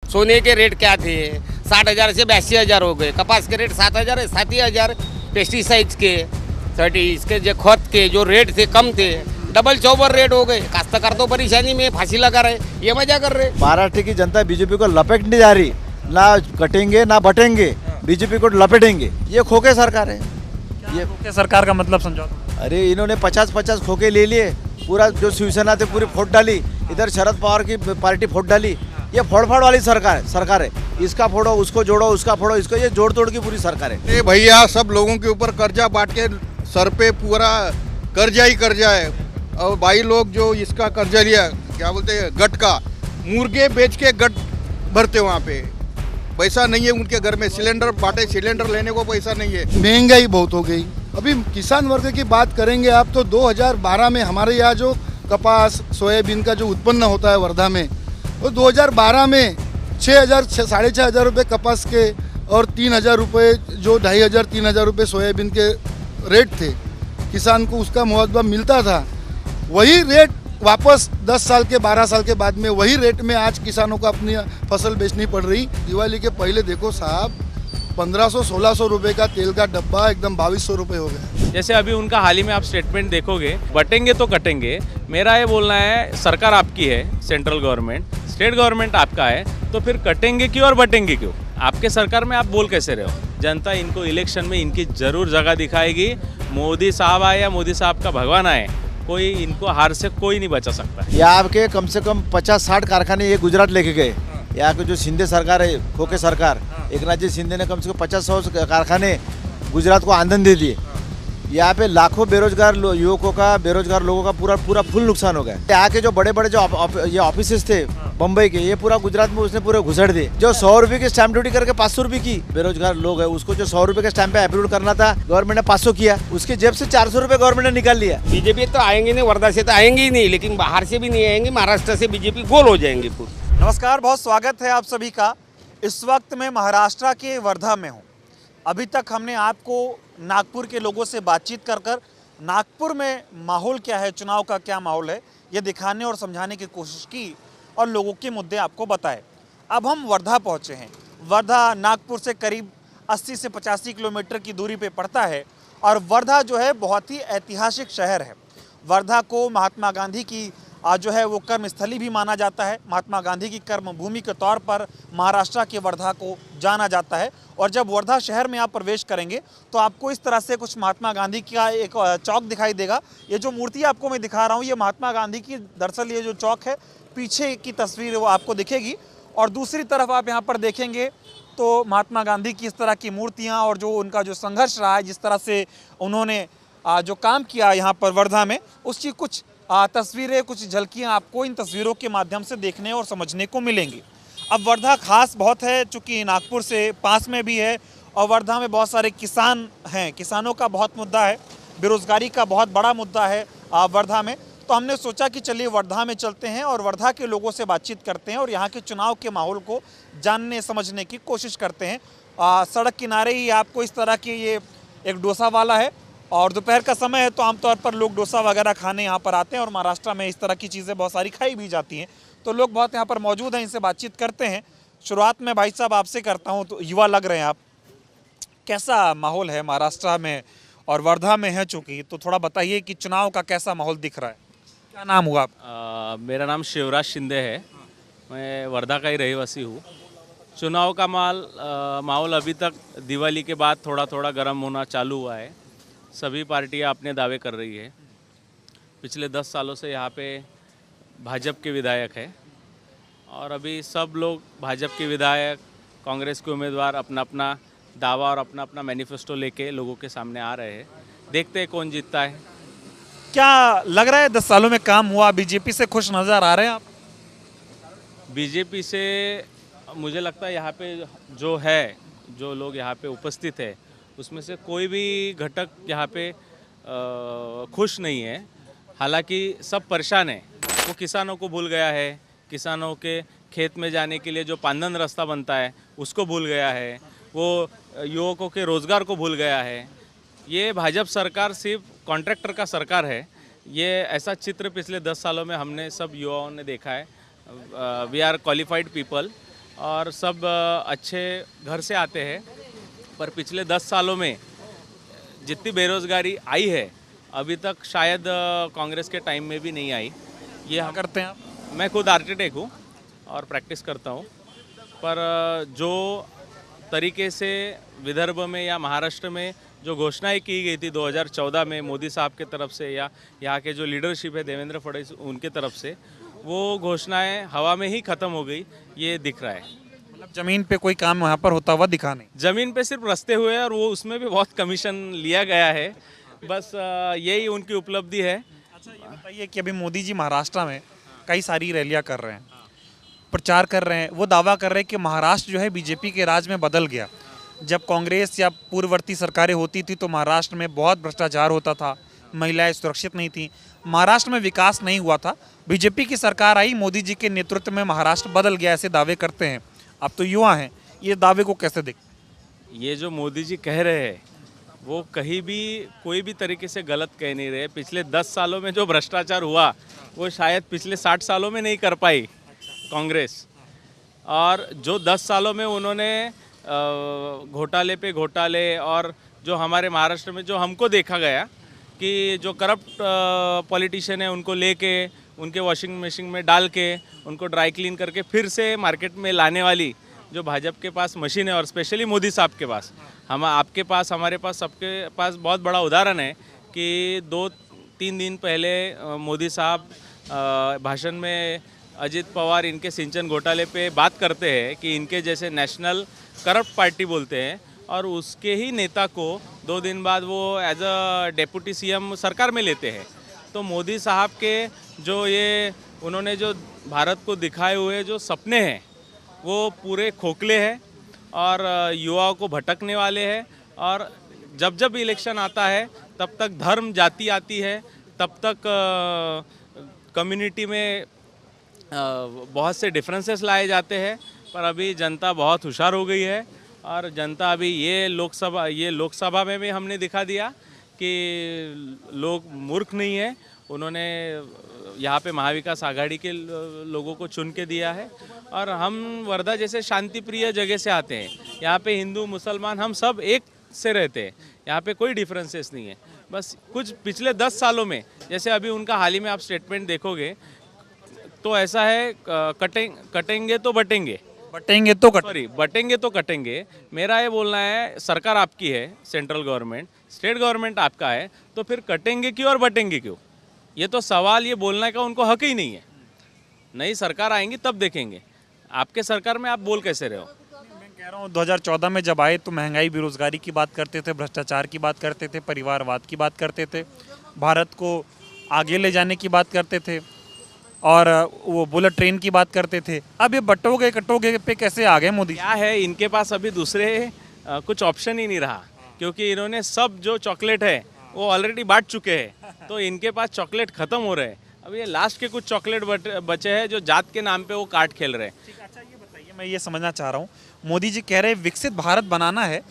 सोने के रेट क्या थे, 60,000 से 82,000 हो गए। कपास के रेट 7,000 है, 7,000। पेस्टिसाइड्स के इसके जो खत के जो रेट थे कम थे, डबल चौबर रेट हो गए। काश्तकार तो परेशानी में फांसी लगा रहे, ये मजा कर रहे। महाराष्ट्र की जनता बीजेपी को लपेटने जा रही, ना कटेंगे ना बटेंगे, बीजेपी को लपेटेंगे। ये खोखे सरकार है। ये खोखे सरकार का मतलब समझो। अरे इन्होंने 50-50 खोखे ले लिए, पूरा जो शिवसेना थे पूरी फोड़ डाली, इधर शरद पवार की पार्टी फोड़ डाली। ये फोड़ वाली सरकार है। इसका फोड़ो, उसको जोड़ो, उसका फोड़ो, इसको, ये जोड़ तोड़ की पूरी सरकार है। ये भैया सब लोगों के ऊपर कर्जा बांट के सर पे पूरा कर्जा ही कर्जा है। और भाई लोग जो इसका कर्जा लिया, क्या बोलते हैं, गट का, मुर्गे बेच के गट भरते वहाँ पे। पैसा नहीं है उनके घर में, सिलेंडर बांटे, सिलेंडर लेने को पैसा नहीं है। महंगाई बहुत हो गई। अभी किसान वर्ग की बात करेंगे आप तो 2012 में हमारे यहाँ जो कपास सोयाबीन का जो उत्पन्न होता है वर्धा में, वो 2012 में 6,000 6,500 रुपये कपास के और 3,000 रुपये जो 2,500 3,000 रुपये सोयाबीन के रेट थे, किसान को उसका मुआवजा मिलता था। वही रेट वापस 10 साल के 12 साल के बाद में वही रेट में आज किसानों को अपनी फसल बेचनी पड़ रही। दिवाली के पहले देखो साहब, 1,500-1,600 रुपये का तेल का डब्बा एकदम 2,200 रुपये हो गया। जैसे अभी उनका हाल ही में आप स्टेटमेंट देखोगे, बटेंगे तो कटेंगे। मेरा ये बोलना है, सरकार आपकी है, सेंट्रल गवर्नमेंट, स्टेट गवर्नमेंट आपका है, तो फिर कटेंगे क्यों और बटेंगे क्यों? आपके सरकार में आप बोल कैसे रहे हो? जनता इनको इलेक्शन में इनकी जरूर जगह दिखाएगी। मोदी साहब आए या मोदी साहब का भगवान आए, कोई इनको हार से कोई नहीं बचा सकता। यहाँ के कम से कम 50-60 कारखाने ये गुजरात लेके गए। यहाँ के जो शिंदे सरकार है, खोखे सरकार, एकनाथ जी शिंदे ने कम से कम 50-100 कारखाने गुजरात को आंदन दे दिए। यहाँ पे लाखों बेरोजगार युवकों का, बेरोजगार लोगों का पूरा फुल नुकसान हो गया। यहाँ के जो बड़े जो ये ऑफिसेस थे बम्बई के, ये पूरा गुजरात में उसने पूरे घुसड़ दिए। जो 100 रुपये की स्टैंप ड्यूटी करके 500 रुपये की, बेरोजगार लोग है उसको जो 100 रुपये के स्टैंप पे अप्रूव करना था, गवर्नमेंट ने 500 किया, उसके जेब से 400 रुपये गवर्नमेंट ने निकाल लिया। बीजेपी तो आएंगे नहीं, वर्धा से तो आएंगे ही नहीं, लेकिन बाहर से भी नहीं आएंगे। महाराष्ट्र से बीजेपी गोल हो जाएंगे पूरी। नमस्कार, बहुत स्वागत है आप सभी का। इस वक्त मैं महाराष्ट्र के वर्धा में हूँ। अभी तक हमने आपको नागपुर के लोगों से बातचीत कर नागपुर में माहौल क्या है, चुनाव का क्या माहौल है, ये दिखाने और समझाने की कोशिश की और लोगों के मुद्दे आपको बताए। अब हम वर्धा पहुँचे हैं। वर्धा नागपुर से करीब 80 से 85 किलोमीटर की दूरी पे पड़ता है और वर्धा जो है बहुत ही ऐतिहासिक शहर है। वर्धा को महात्मा गांधी की जो है वो कर्मस्थली भी माना जाता है। महात्मा गांधी की कर्मभूमि के तौर पर महाराष्ट्र के वर्धा को जाना जाता है। और जब वर्धा शहर में आप प्रवेश करेंगे तो आपको इस तरह से कुछ महात्मा गांधी का एक चौक दिखाई देगा। ये जो मूर्ति आपको मैं दिखा रहा हूँ, ये महात्मा गांधी की, दरअसल ये जो चौक है, पीछे की तस्वीर वो आपको दिखेगी। और दूसरी तरफ आप यहाँ पर देखेंगे तो महात्मा गांधी की इस तरह की मूर्तियाँ और जो उनका जो संघर्ष रहा है, जिस तरह से उन्होंने जो काम किया यहाँ पर वर्धा में, उसकी कुछ तस्वीरें, कुछ झलकियाँ आपको इन तस्वीरों के माध्यम से देखने और समझने को मिलेंगी। अब वर्धा खास बहुत है, चूँकि नागपुर से पास में भी है और वर्धा में बहुत सारे किसान हैं, किसानों का बहुत मुद्दा है, बेरोज़गारी का बहुत बड़ा मुद्दा है वर्धा में। तो हमने सोचा कि चलिए वर्धा में चलते हैं और वर्धा के लोगों से बातचीत करते हैं और यहाँ के चुनाव के माहौल को जानने समझने की कोशिश करते हैं। सड़क किनारे ही आपको इस तरह की ये एक डोसा वाला है और दोपहर का समय है तो आमतौर पर लोग डोसा वगैरह खाने यहाँ पर आते हैं और महाराष्ट्र में इस तरह की चीज़ें बहुत सारी खाई भी जाती हैं। तो लोग बहुत यहाँ पर मौजूद हैं, इनसे बातचीत करते हैं। शुरुआत में भाई साहब आपसे करता हूँ, तो युवा लग रहे हैं आप, कैसा माहौल है महाराष्ट्र में और वर्धा में है चूँकि, तो थोड़ा बताइए कि चुनाव का कैसा माहौल दिख रहा है। क्या नाम हुआ आप? मेरा नाम शिवराज शिंदे है, मैं वर्धा का ही रहवासी हूँ। चुनाव का माहौल अभी तक दिवाली के बाद थोड़ा थोड़ा गर्म होना चालू हुआ है। सभी पार्टियां अपने दावे कर रही है। पिछले 10 सालों से यहाँ पे भाजपा के विधायक है और अभी सब लोग भाजपा के विधायक, कांग्रेस के उम्मीदवार अपना अपना दावा और अपना अपना मैनिफेस्टो लेके लोगों के सामने आ रहे हैं। देखते हैं कौन जीतता है। क्या लग रहा है 10 सालों में काम हुआ? बीजेपी से खुश नज़र आ रहे हैं आप? बीजेपी से मुझे लगता है यहाँ पे जो लोग यहाँ पे उपस्थित है, उसमें से कोई भी घटक यहाँ पे खुश नहीं है। हालांकि सब परेशान है। वो किसानों को भूल गया है, किसानों के खेत में जाने के लिए जो पांदन रास्ता बनता है उसको भूल गया है, वो युवकों के रोज़गार को भूल गया है। ये भाजपा सरकार सिर्फ कॉन्ट्रैक्टर का सरकार है। ये ऐसा चित्र पिछले 10 सालों में हमने सब युवाओं ने देखा है। वी आर क्वालिफाइड पीपल और सब अच्छे घर से आते हैं। पर पिछले 10 सालों में जितनी बेरोज़गारी आई है अभी तक शायद कांग्रेस के टाइम में भी नहीं आई। ये क्या करते हैं आप? मैं खुद आर्किटेक्ट हूँ और प्रैक्टिस करता हूँ। पर जो तरीके से विदर्भ में या महाराष्ट्र में जो घोषणाएं की गई थी 2014 में मोदी साहब के तरफ से या यहाँ के जो लीडरशिप है देवेंद्र फडणवीस उनके तरफ से, वो घोषणाएं हवा में ही ख़त्म हो गई, ये दिख रहा है। मतलब जमीन पे कोई काम वहाँ पर होता हुआ दिखा नहीं। ज़मीन पे सिर्फ रस्ते हुए हैं और वो उसमें भी बहुत कमीशन लिया गया है। बस यही उनकी उपलब्धि है। अच्छा, ये बताइए कि अभी मोदी जी महाराष्ट्र में कई सारी रैलियां कर रहे हैं, प्रचार कर रहे हैं, वो दावा कर रहे हैं कि महाराष्ट्र जो है बीजेपी के राज में बदल गया। जब कांग्रेस या पूर्ववर्ती सरकारें होती थी तो महाराष्ट्र में बहुत भ्रष्टाचार होता था, महिलाएं सुरक्षित नहीं थी, महाराष्ट्र में विकास नहीं हुआ था। बीजेपी की सरकार आई, मोदी जी के नेतृत्व में महाराष्ट्र बदल गया, ऐसे दावे करते हैं। आप तो युवा हैं, ये दावे को कैसे देख? ये जो मोदी जी कह रहे हैं वो कहीं भी कोई भी तरीके से गलत कह नहीं रहे। पिछले 10 सालों में जो भ्रष्टाचार हुआ वो शायद पिछले 60 सालों में नहीं कर पाई कांग्रेस। और जो 10 सालों में उन्होंने घोटाले पे घोटाले, और जो हमारे महाराष्ट्र में जो हमको देखा गया कि जो करप्ट पॉलिटिशियन है उनको लेके उनके वॉशिंग मशीन में डाल के उनको ड्राई क्लीन करके फिर से मार्केट में लाने वाली जो भाजपा के पास मशीन है, और स्पेशली मोदी साहब के पास, हम आपके पास, हमारे पास, सबके पास बहुत बड़ा उदाहरण है कि 2-3 दिन पहले मोदी साहब भाषण में अजित पवार इनके सिंचन घोटाले पे बात करते हैं कि इनके जैसे नेशनल करप्ट पार्टी बोलते हैं, और उसके ही नेता को 2 दिन बाद वो एज अ डेप्यूटी सीएम सरकार में लेते हैं। तो मोदी साहब के जो ये उन्होंने जो भारत को दिखाए हुए जो सपने हैं वो पूरे खोखले हैं और युवाओं को भटकने वाले हैं। और जब जब इलेक्शन आता है तब तक धर्म जाति आती है, तब तक कम्युनिटी में बहुत से डिफरेंसेस लाए जाते हैं। पर अभी जनता बहुत होशियार हो गई है और जनता अभी ये लोकसभा में भी हमने दिखा दिया कि लोग मूर्ख नहीं है। उन्होंने यहाँ पे महाविकास आघाड़ी के लोगों को चुन के दिया है। और हम वर्धा जैसे शांति प्रिय जगह से आते हैं, यहाँ पे हिंदू मुसलमान हम सब एक से रहते हैं, यहाँ पे कोई डिफरेंसेस नहीं है। बस कुछ पिछले 10 सालों में, जैसे अभी उनका हाल ही में आप स्टेटमेंट देखोगे तो ऐसा है, कटेंगे तो बटेंगे, बटेंगे तो कटेंगे। मेरा ये बोलना है, सरकार आपकी है, सेंट्रल गवर्नमेंट, स्टेट गवर्नमेंट आपका है, तो फिर कटेंगे क्यों और बटेंगे क्यों? ये तो सवाल ये बोलने का उनको हक ही नहीं है। नई सरकार आएंगी तब देखेंगे। आपके सरकार में आप बोल कैसे रहे हो? मैं कह रहा हूँ 2014 में जब आए तो महंगाई बेरोजगारी की बात करते थे, भ्रष्टाचार की बात करते थे, परिवारवाद की बात करते थे, भारत को आगे ले जाने की बात करते थे और वो बुलेट ट्रेन की बात करते थे। अब ये बटोगे कटोगे पे कैसे आ गए मोदी? क्या है, इनके पास अभी दूसरे कुछ ऑप्शन ही नहीं रहा, क्योंकि इन्होंने सब जो चॉकलेट है वो ऑलरेडी बांट चुके हैं। तो इनके पास चॉकलेट खत्म हो रहे हैं। अब ये लास्ट के कुछ चॉकलेट बचे हैं जो जात के नाम पे वो काट खेल रहे हैं। अच्छा, ये बताइए, मैं ये समझना चाह रहा हूँ, मोदी जी कह रहे हैं विकसित भारत बनाना है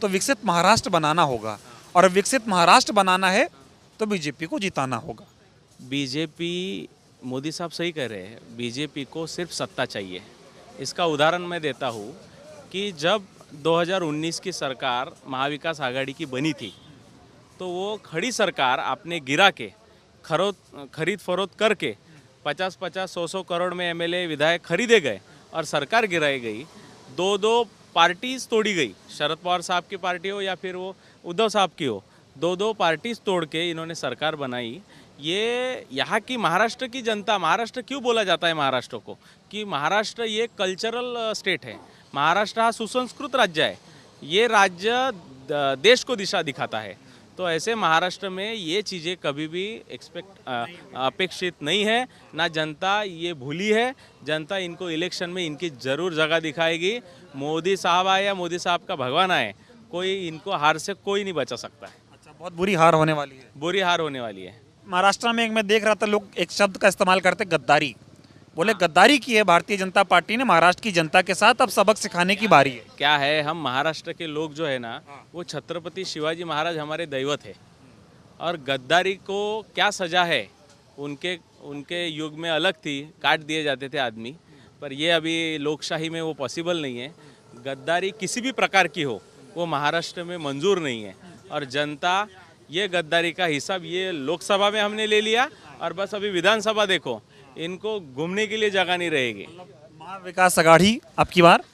तो विकसित महाराष्ट्र बनाना होगा, और विकसित महाराष्ट्र बनाना है तो बीजेपी को जिताना होगा। बीजेपी, मोदी साहब सही कह रहे हैं, बीजेपी को सिर्फ सत्ता चाहिए। इसका उदाहरण मैं देता हूँ कि जब 2019 की सरकार महाविकास आघाड़ी की बनी थी तो वो खड़ी सरकार आपने गिरा के खरीद फरोख्त करके 50-50, 100-100 करोड़ में एमएलए विधायक खरीदे गए और सरकार गिराई गई। 2-2 पार्टीज तोड़ी गई, शरद पवार साहब की पार्टी हो या फिर वो उद्धव साहब की हो, 2-2 पार्टीज तोड़ के इन्होंने सरकार बनाई। ये यहाँ की महाराष्ट्र की जनता, महाराष्ट्र क्यों बोला जाता है महाराष्ट्र को, कि महाराष्ट्र ये कल्चरल स्टेट है, महाराष्ट्र हा सुसंस्कृत राज्य है, ये राज्य देश को दिशा दिखाता है। तो ऐसे महाराष्ट्र में ये चीज़ें कभी भी अपेक्षित नहीं है, ना जनता ये भूली है। जनता इनको इलेक्शन में इनकी ज़रूर जगह दिखाएगी। मोदी साहब आए या मोदी साहब का भगवान आए, कोई इनको हार से कोई नहीं बचा सकता है। अच्छा, बहुत बुरी हार होने वाली है। बुरी हार होने वाली है। महाराष्ट्र में एक मैं देख रहा था, लोग एक शब्द का इस्तेमाल करते, गद्दारी। बोले गद्दारी की है भारतीय जनता पार्टी ने महाराष्ट्र की जनता के साथ, अब सबक सिखाने की बारी है। क्या है, हम महाराष्ट्र के लोग जो है ना, वो छत्रपति शिवाजी महाराज हमारे दैवत है, और गद्दारी को क्या सजा है, उनके युग में अलग थी, काट दिए जाते थे आदमी, पर ये अभी लोकशाही में वो पॉसिबल नहीं है। गद्दारी किसी भी प्रकार की हो वो महाराष्ट्र में मंजूर नहीं है, और जनता ये गद्दारी का हिसाब ये लोकसभा में हमने ले लिया, और बस अभी विधानसभा देखो, इनको घूमने के लिए जगह नहीं रहेगी। महाविकास आघाड़ी अब की बार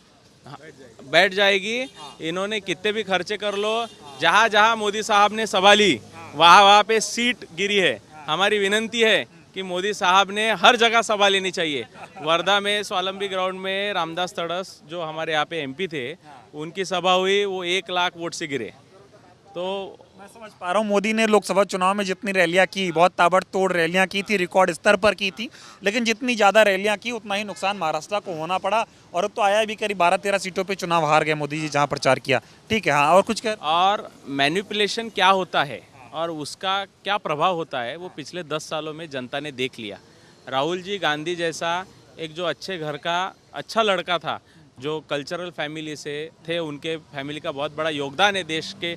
बैठ जाएगी। इन्होंने कितने भी खर्चे कर लो, जहाँ जहाँ मोदी साहब ने सभा ली वहाँ वहाँ पे सीट गिरी है। हमारी विनंती है कि मोदी साहब ने हर जगह सभा लेनी चाहिए। वर्धा में स्वावलंबी ग्राउंड में रामदास तड़स जो हमारे यहाँ पे एमपी थे, उनकी सभा हुई, वो 1 लाख वोट से गिरे। तो मैं समझ पा रहा हूँ, मोदी ने लोकसभा चुनाव में जितनी रैलियां की, बहुत ताबड़तोड़ रैलियां की थी, रिकॉर्ड स्तर पर की थी, लेकिन जितनी ज़्यादा रैलियां की उतना ही नुकसान महाराष्ट्र को होना पड़ा। और अब तो आया भी करीब 12-13 सीटों पे चुनाव हार गए मोदी जी जहाँ प्रचार किया। ठीक है, हाँ, और कुछ कह और मैनिपुलेशन क्या होता है और उसका क्या प्रभाव होता है वो पिछले 10 सालों में जनता ने देख लिया। राहुल जी गांधी जैसा एक जो अच्छे घर का अच्छा लड़का था, जो कल्चरल फैमिली से थे, उनके फैमिली का बहुत बड़ा योगदान है देश के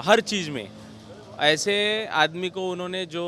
हर चीज़ में, ऐसे आदमी को उन्होंने जो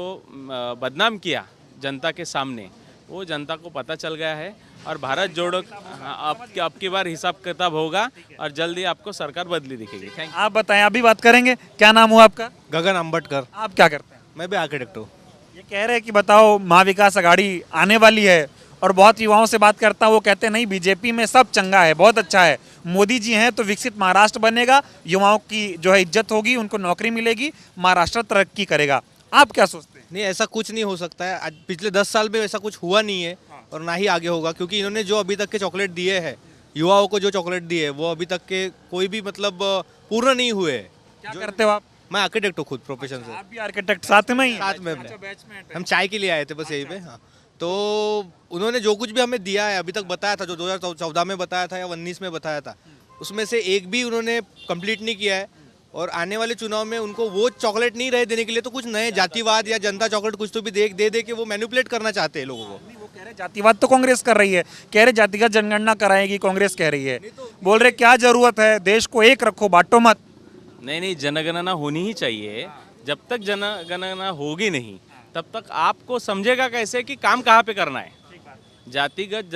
बदनाम किया जनता के सामने, वो जनता को पता चल गया है। और भारत जोड़ो अब की बार हिसाब किताब होगा और जल्दी आपको सरकार बदली दिखेगी। थैंक आप बताएं, अभी बात करेंगे। क्या नाम हुआ आपका? गगन अंबटकर। आप क्या करते हैं? मैं भी आर्किटेक्ट हूँ। ये कह रहे हैं कि बताओ महाविकास आघाड़ी आने वाली है, और बहुत युवाओं से बात करता हूँ, वो कहते हैं नहीं, बीजेपी में सब चंगा है, बहुत अच्छा है, मोदी जी हैं तो विकसित महाराष्ट्र बनेगा, युवाओं की जो है इज्जत होगी, उनको नौकरी मिलेगी, महाराष्ट्र तरक्की करेगा। आप क्या सोचते हैं? नहीं, ऐसा कुछ नहीं हो सकता है। आज पिछले 10 साल में ऐसा कुछ हुआ नहीं है और ना ही आगे होगा, क्योंकि इन्होंने जो अभी तक के चॉकलेट दिए हैं, युवाओं को जो चॉकलेट दिए है, वो अभी तक के कोई भी मतलब पूर्ण नहीं हुए हैं। क्या करते हो आप? मैं आर्किटेक्ट हूँ खुद प्रोफेशन से। आप भी आर्किटेक्ट साथ में ही? साथ में हम चाय के लिए आए थे बस यहीं पे। हाँ, तो उन्होंने जो कुछ भी हमें दिया है, अभी तक बताया था, जो 2014 में बताया था या 19 में बताया था, उसमें से एक भी उन्होंने कंप्लीट नहीं किया है। और आने वाले चुनाव में उनको वो चॉकलेट नहीं रहे देने के लिए, तो कुछ नए जातिवाद या जनता चॉकलेट कुछ तो भी दे के वो मैनिपुलेट करना चाहते हैं लोगों को। वो कह रहे जातिवाद तो कांग्रेस कर रही है, कह रहे जातिगत जनगणना कराएगी कांग्रेस, कह रही है। बोल रहे क्या जरूरत है, देश को एक रखो, बांटो मत। नहीं, जनगणना होनी ही चाहिए। जब तक जनगणना होगी नहीं, तब तक आपको समझेगा कैसे कि काम कहाँ पे करना है। जातिगत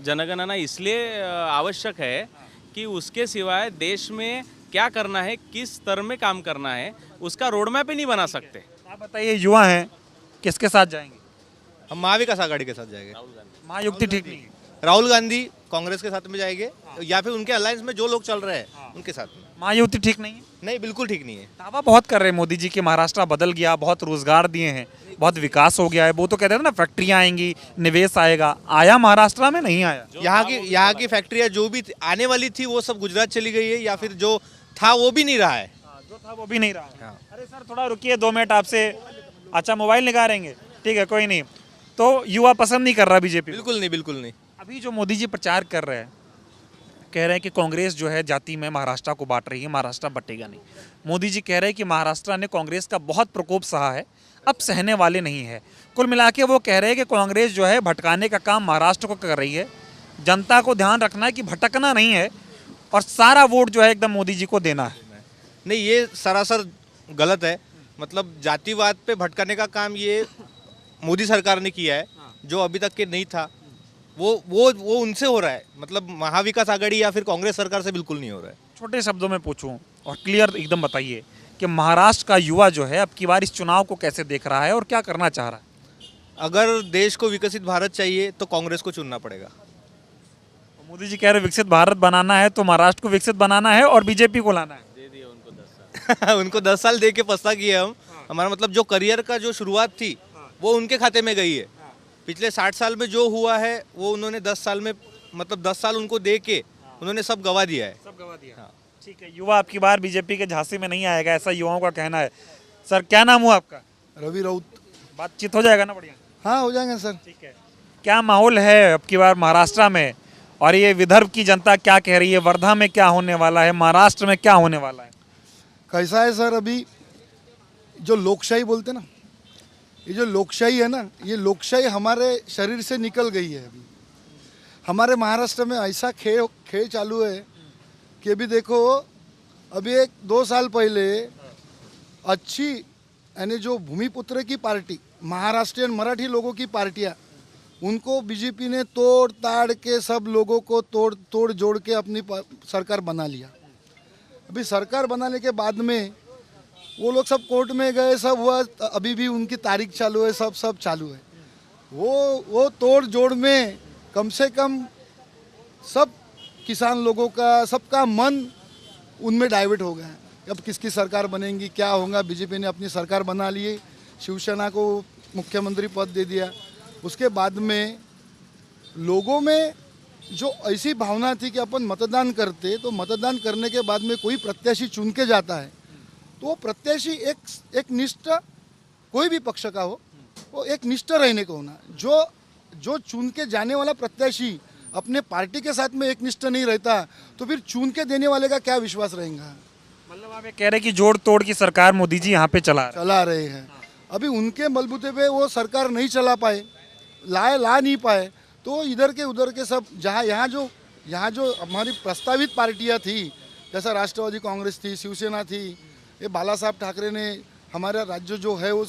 जनगणना इसलिए आवश्यक है कि उसके सिवाय देश में क्या करना है, किस स्तर में काम करना है, उसका रोड मैप ही नहीं बना सकते। आप बताइए, युवा हैं, किसके साथ जाएंगे? हम महाविकास आघाड़ी के साथ जाएंगे। महायुक्ति ठीक नहीं है? राहुल गांधी कांग्रेस के साथ में जाएंगे, या फिर उनके अलायंस में जो लोग चल रहे हैं उनके साथ में। महायुक्ति ठीक नहीं है? नहीं, बिल्कुल ठीक नहीं है। दावा बहुत कर रहे हैं मोदी जी के, महाराष्ट्र बदल गया, बहुत रोजगार दिए हैं, बहुत विकास हो गया है। वो तो कहते थे ना, फैक्ट्रियां आएंगी, निवेश आएगा। आया महाराष्ट्र में? नहीं आया। यहाँ की फैक्ट्रियाँ जो भी आने वाली थी वो सब गुजरात चली गई है, या फिर जो था वो भी नहीं रहा है। जो था वो भी नहीं रहा। अरे सर, थोड़ा रुकिए 2 मिनट आपसे। अच्छा, मोबाइल निकालेंगे? ठीक है, कोई नहीं। तो युवा पसंद नहीं कर रहा बीजेपी? बिल्कुल नहीं, बिल्कुल नहीं। अभी जो मोदी जी प्रचार कर रहे हैं, कह रहे हैं कि कांग्रेस जो है जाति में महाराष्ट्र को बांट रही है, महाराष्ट्र बटेगा नहीं। मोदी जी कह रहे हैं कि महाराष्ट्र ने कांग्रेस का बहुत प्रकोप सहा है, अब सहने वाले नहीं है। कुल मिला के वो कह रहे हैं कि कांग्रेस जो है भटकाने का काम महाराष्ट्र को कर रही है। जनता को ध्यान रखना है कि भटकना नहीं है, और सारा वोट जो है एकदम मोदी जी को देना है। नहीं, ये सरासर गलत है। मतलब जातिवाद पे भटकाने का काम ये मोदी सरकार ने किया है, जो अभी तक के नहीं था। वो उनसे हो रहा है, मतलब महाविकास आघाड़ी या फिर कांग्रेस सरकार से बिल्कुल नहीं हो रहा है। छोटे शब्दों में पूछूं और क्लियर एकदम बताइए कि महाराष्ट्र का युवा जो है अब की बार इस चुनाव को कैसे देख रहा है और क्या करना चाह रहा है? अगर देश को विकसित भारत चाहिए तो कांग्रेस को चुनना पड़ेगा। मोदी जी कह रहे विकसित भारत बनाना है तो महाराष्ट्र को विकसित बनाना है और बीजेपी को लाना है। दे दिए उनको 10 साल। उनको 10 साल दे के पछता किया हम। हमारा मतलब जो करियर का जो शुरुआत थी वो उनके खाते में गई है। पिछले 60 साल में जो हुआ है वो उन्होंने 10 साल में, मतलब 10 साल उनको दे के उन्होंने सब गवा दिया है। सब गवा दिया। ठीक है, युवा आपकी बार बीजेपी के झांसे में नहीं आएगा, ऐसा युवाओं का कहना है। सर, क्या नाम हुआ आपका? रवि राउत। बातचीत हो जाएगा ना? बढ़िया, हाँ, हो जाएंगे सर। ठीक है। क्या माहौल है अब की बार महाराष्ट्र में, और ये विदर्भ की जनता क्या कह रही है? वर्धा में क्या होने वाला है, महाराष्ट्र में क्या होने वाला है? कैसा है सर, अभी जो लोकशाही बोलते ना, ये जो लोकशाही है ना, ये लोकशाही हमारे शरीर से निकल गई है। अभी हमारे महाराष्ट्र में ऐसा खेल चालू है कि अभी देखो, अभी 1-2 साल पहले अच्छी, यानी जो भूमिपुत्र की पार्टी, महाराष्ट्रियन मराठी लोगों की पार्टियाँ उनको बीजेपी ने तोड़ ताड़ के सब लोगों को तोड़ जोड़ के अपनी सरकार बना लिया। अभी सरकार बनाने के बाद में वो लोग सब कोर्ट में गए, सब हुआ, अभी भी उनकी तारीख चालू है, सब चालू है। वो तोड़ जोड़ में कम से कम सब किसान लोगों का सबका मन उनमें डाइवर्ट हो गया है। अब किसकी सरकार बनेगी, क्या होगा। बीजेपी ने अपनी सरकार बना ली, शिवसेना को मुख्यमंत्री पद दे दिया। उसके बाद में लोगों में जो ऐसी भावना थी कि अपन मतदान करते, तो मतदान करने के बाद में कोई प्रत्याशी चुन के जाता है, तो वो प्रत्याशी एक निष्ठ, कोई भी पक्ष का हो, वो एक निष्ठ रहने को होना। जो चुन के जाने वाला प्रत्याशी अपने पार्टी के साथ में एक निष्ठ नहीं रहता, तो फिर चुन के देने वाले का क्या विश्वास रहेगा। मतलब आप ये कह रहे हैं कि जोड़ तोड़ की सरकार मोदी जी यहाँ पे चला रहे हैं। अभी उनके बलबूते पे वो सरकार नहीं चला पाए, ला नहीं पाए, तो इधर के उधर के सब यहाँ जो हमारी प्रस्तावित पार्टियाँ थी, जैसा राष्ट्रवादी कांग्रेस थी, शिवसेना थी, ये बाला साहब ठाकरे ने हमारा राज्य जो है वो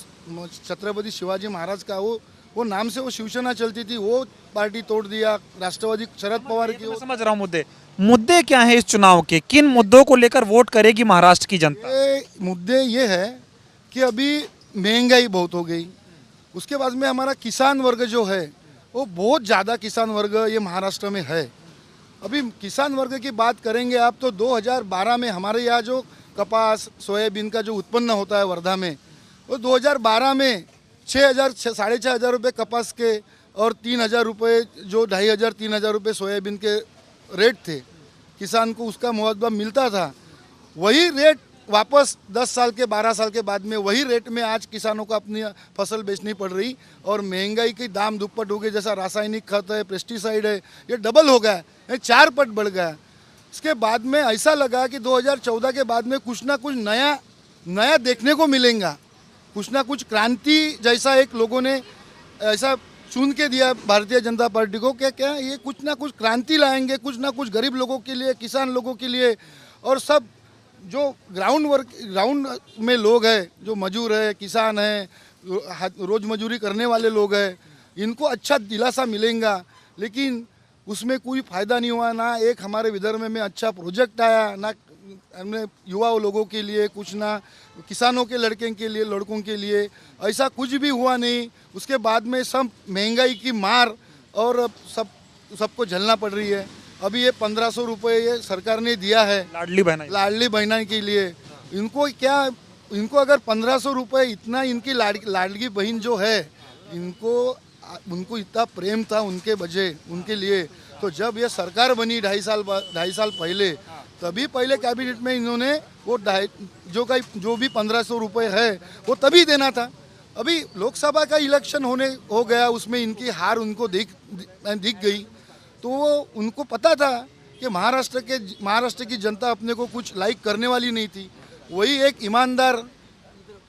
छत्रपति शिवाजी महाराज का वो नाम से वो शिवसेना चलती थी, वो पार्टी तोड़ दिया। राष्ट्रवादी शरद पवार की, समझ रहा हूँ मुद्दे क्या है इस चुनाव के, किन मुद्दों को लेकर वोट करेगी महाराष्ट्र की जनता? मुद्दे ये है कि अभी महंगाई बहुत हो गई, उसके बाद में हमारा किसान वर्ग जो है वो बहुत ज़्यादा किसान वर्ग ये महाराष्ट्र में है। अभी किसान वर्ग की बात करेंगे आप तो 2012 में हमारे यहाँ जो कपास सोयाबीन का जो उत्पन्न होता है वर्धा में, वो 2012 में 6,000-6,500 रुपये कपास के और 3,000 रुपये जो 2,500-3,000 रुपये सोयाबीन के रेट थे, किसान को उसका मुआवजा मिलता था। वही रेट वापस 10 साल के 12 साल के बाद में वही रेट में आज किसानों को अपनी फसल बेचनी पड़ रही, और महंगाई की दाम दुप्पट हो गई। जैसा रासायनिक खत है, पेस्टिसाइड है, ये डबल हो गया है, 4 पट बढ़ गया। इसके बाद में ऐसा लगा कि 2014 के बाद में कुछ ना कुछ नया देखने को मिलेगा, कुछ ना कुछ क्रांति जैसा एक लोगों ने ऐसा चुन के दिया भारतीय जनता पार्टी को, क्या ये कुछ ना कुछ क्रांति लाएंगे, कुछ ना कुछ गरीब लोगों के लिए, किसान लोगों के लिए, और सब जो ग्राउंड में लोग हैं, जो मजदूर है, किसान है, रोज मजदूरी करने वाले लोग हैं, इनको अच्छा दिलासा मिलेगा। लेकिन उसमें कोई फ़ायदा नहीं हुआ। ना एक हमारे विदर्भ में अच्छा प्रोजेक्ट आया, ना हमने युवा लोगों के लिए कुछ, ना किसानों के लड़कों के लिए ऐसा कुछ भी हुआ नहीं। उसके बाद में सब महंगाई की मार और सबको झेलना पड़ रही है। अभी ये 1500 रुपये ये सरकार ने दिया है लाडली बहना के लिए। इनको अगर 1500 रुपये इतना, इनकी लाडली बहन जो है, उनको इतना प्रेम था उनके वजह उनके लिए, तो जब ये सरकार बनी 2.5 साल पहले, तभी पहले कैबिनेट में इन्होंने वो जो भी 1500 रुपये है वो तभी देना था। अभी लोकसभा का इलेक्शन हो गया, उसमें इनकी हार उनको दिख गई, तो वो उनको पता था कि महाराष्ट्र की जनता अपने को कुछ लाइक करने वाली नहीं थी। वही एक ईमानदार,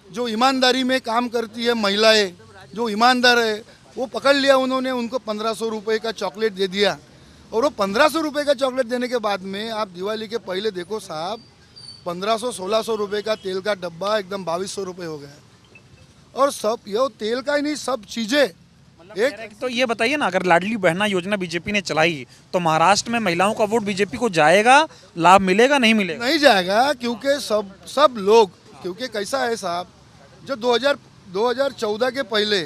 जो ईमानदारी में काम करती है, महिलाएं जो ईमानदार है, वो पकड़ लिया उन्होंने, उनको 1500 रुपये का चॉकलेट दे दिया। और वो 1500 रुपये का चॉकलेट देने के बाद में आप दिवाली के पहले देखो साहब, 1500-1600 रुपये का तेल का डब्बा एकदम 2200 रुपये हो गया। और सब ये तेल का ही नहीं, सब चीज़ें एक। तो ये बताइए ना, अगर लाडली बहना योजना बीजेपी ने चलाई, तो महाराष्ट्र में महिलाओं का वोट बीजेपी को जाएगा, लाभ मिलेगा, नहीं मिलेगा? नहीं जाएगा, क्योंकि सब लोग, क्योंकि कैसा है साहब, जो 2014 के पहले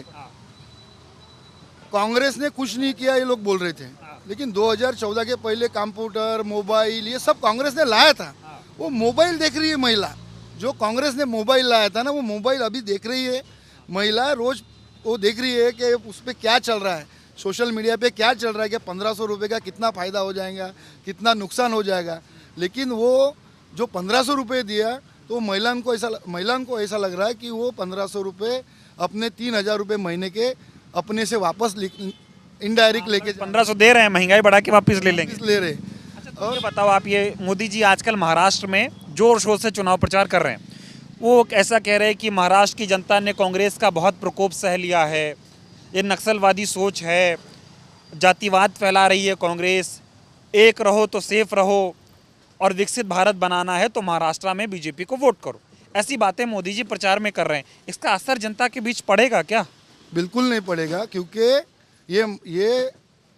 कांग्रेस ने कुछ नहीं किया ये लोग बोल रहे थे, लेकिन 2014 के पहले कंप्यूटर, मोबाइल, ये सब कांग्रेस ने लाया था। वो मोबाइल देख रही है महिला, जो कांग्रेस ने मोबाइल लाया था ना, वो मोबाइल अभी देख रही है महिला, रोज वो देख रही है कि उस पर क्या चल रहा है, सोशल मीडिया पे क्या चल रहा है, कि 1500 रुपये का कितना फ़ायदा हो जाएगा, कितना नुकसान हो जाएगा। लेकिन वो जो 1500 रुपये दिया, तो महिलाओं को ऐसा लग रहा है कि वो 1500 रुपये अपने 3000 रुपये महीने के अपने से वापस इनडायरेक्ट लेके 1500 दे रहे हैं, महंगाई बढ़ा के वापस ले लेंगे, ले रहे। और ये बताओ आप, ये मोदी जी आजकल महाराष्ट्र में जोर शोर से चुनाव प्रचार कर रहे हैं, वो ऐसा कह रहे हैं कि महाराष्ट्र की जनता ने कांग्रेस का बहुत प्रकोप सह लिया है, ये नक्सलवादी सोच है, जातिवाद फैला रही है कांग्रेस, एक रहो तो सेफ रहो, और विकसित भारत बनाना है तो महाराष्ट्र में बीजेपी को वोट करो। ऐसी बातें मोदी जी प्रचार में कर रहे हैं, इसका असर जनता के बीच पड़ेगा क्या? बिल्कुल नहीं पड़ेगा, क्योंकि ये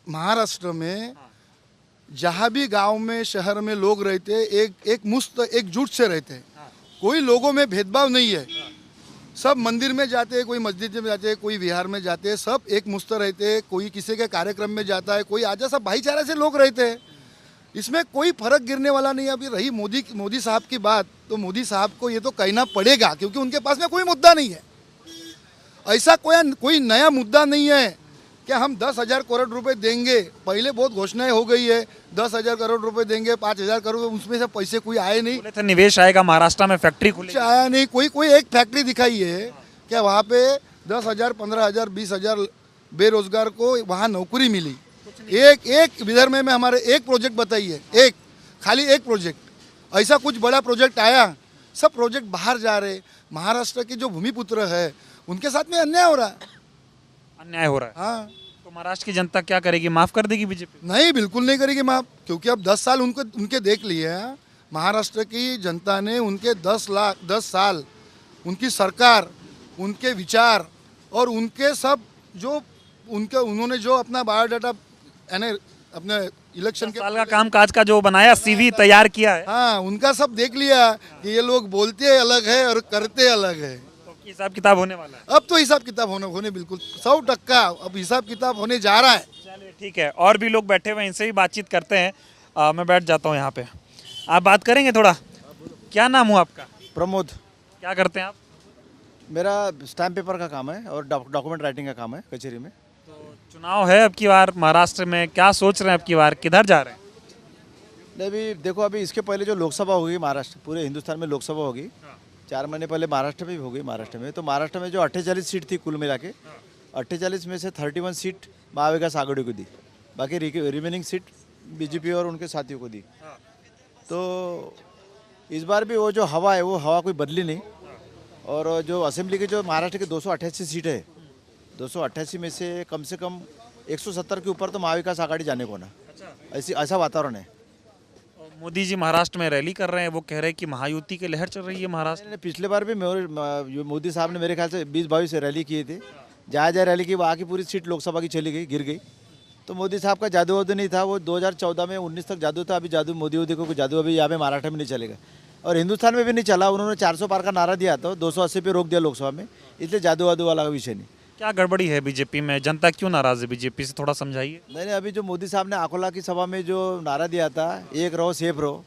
महाराष्ट्र में जहाँ भी गांव में शहर में लोग रहते हैं, एक मुस्त एकजुट से रहते हैं। कोई लोगों में भेदभाव नहीं है। सब मंदिर में जाते हैं, कोई मस्जिद में जाते हैं, कोई विहार में जाते हैं, सब एक मुस्त रहते हैं। कोई किसी के कार्यक्रम में जाता है, कोई आजा, सब भाईचारा से लोग रहते हैं। इसमें कोई फर्क गिरने वाला नहीं है। अभी रही मोदी साहब की बात, तो मोदी साहब को ये तो कहना पड़ेगा, क्योंकि उनके पास में कोई मुद्दा नहीं है। ऐसा कोई नया मुद्दा नहीं है कि हम 10,000 करोड़ रुपए देंगे। पहले बहुत घोषणाएं हो गई है, 10,000 करोड़ रुपए देंगे, 5,000 करोड़, उसमें से पैसे कोई आए नहीं। बोले थे निवेश आएगा महाराष्ट्र में, फैक्ट्री खुलेगी, आया नहीं। कोई एक फैक्ट्री दिखाई है क्या वहाँ पे 10,000, 15,000, 20,000 बेरोजगार को वहाँ नौकरी मिली? एक विदर्भ में हमारे एक प्रोजेक्ट बताइए, एक खाली एक प्रोजेक्ट। ऐसा कुछ बड़ा प्रोजेक्ट आया? सब प्रोजेक्ट बाहर जा रहे। महाराष्ट्र के जो भूमिपुत्र है उनके साथ में अन्याय हो रहा है। अन्याय हो रहा है। हाँ, तो महाराष्ट्र की जनता क्या करेगी? माफ कर देगी बीजेपी? नहीं, बिल्कुल नहीं करेगी माफ, क्योंकि अब 10 साल उनके देख लिए हैं। महाराष्ट्र की जनता ने उनके 10 साल उनकी सरकार, उनके विचार और उनके सब जो उन्होंने जो अपना बायोडाटा यानी अपने इलेक्शन के साल का काम काज का जो बनाया, सीवी तैयार किया है, हाँ, उनका सब देख लिया कि ये लोग बोलते अलग है और करते अलग है। तो हिसाब किताब होने वाला है। अब तो हिसाब किताब होने बिल्कुल 100% अब हिसाब किताब होने जा रहा है। चलिए ठीक है, और भी लोग बैठे हुए हैं, इनसे भी बातचीत करते हैं। मैं बैठ जाता हूँ यहाँ पे। आप बात करेंगे थोड़ा? क्या नाम हुआ आपका? प्रमोद। क्या करते हैं आप? मेरा स्टैम्प पेपर का काम है और डॉक्यूमेंट राइटिंग का काम है कचहरी में। तो चुनाव है अब की बार महाराष्ट्र में, क्या सोच रहे हैं अब की बार, किधर जा रहे हैं? नहीं, अभी देखो, अभी इसके पहले जो लोकसभा होगी महाराष्ट्र, पूरे हिंदुस्तान में लोकसभा होगी। 4 महीने पहले महाराष्ट्र में भी होगी। महाराष्ट्र में जो 48 सीट थी कुल मिला के, 48 में से 31 सीट महाविकास आघाड़ी को दी, बाकी रिमेनिंग सीट बीजेपी और उनके साथियों को दी। तो इस बार भी वो जो हवा है, वो हवा कोई बदली नहीं। और जो असेंबली की जो महाराष्ट्र की 288 सीट है, 288 में से कम 170 के ऊपर तो महाविकास आघाड़ी जाने को ना, ऐसा वातावरण है। मोदी जी महाराष्ट्र में रैली कर रहे हैं, वो कह रहे हैं कि महायुति की लहर चल रही है महाराष्ट्र में। पिछले बार भी मोदी साहब ने मेरे ख्याल से 20-22 रैली किए थे। जहाँ रैली की वहाँ की पूरी सीट लोकसभा की चली गई, गिर गई। तो मोदी साहब का जादू वादू नहीं था, वो 2014 में 19 तक जादू था। अभी जादू मोदी वोदी को जादू अभी यहाँ पे महाराष्ट्र में नहीं चलेगा और हिंदुस्तान में भी नहीं चला। उन्होंने 400 पार का नारा दिया था, 280 पे रोक दिया लोकसभा में, इसलिए जादू वादू वाला विषय नहीं। क्या गड़बड़ी है बीजेपी में? जनता क्यों नाराज है बीजेपी से, थोड़ा समझाइए। नहीं, अभी जो मोदी साहब ने अकोला की सभा में जो नारा दिया था, एक रहो सेफ रहो,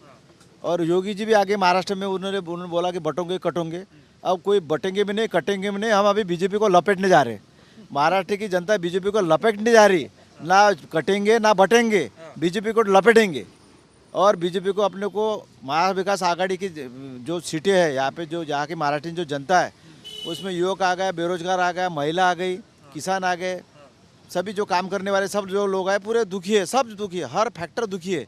और योगी जी भी आगे महाराष्ट्र में उन्होंने बोला कि बटोंगे कटोंगे। अब कोई बटेंगे भी नहीं, कटेंगे भी नहीं, हम अभी बीजेपी को लपेटने जा रहे हैं। महाराष्ट्र की जनता बीजेपी को लपेटने जा रही, ना कटेंगे ना बटेंगे, बीजेपी को लपेटेंगे। और बीजेपी को अपने को महाविकास आघाड़ी की जो सीटें हैं यहाँ पे, जो यहाँ की महाराष्ट्र की जो जनता है, उसमें युवक आ गया, बेरोजगार आ गया, महिला आ गई, किसान आ गए, सभी जो काम करने वाले सब जो लोग आए पूरे दुखी है, सब दुखी है, हर फैक्टर दुखी है।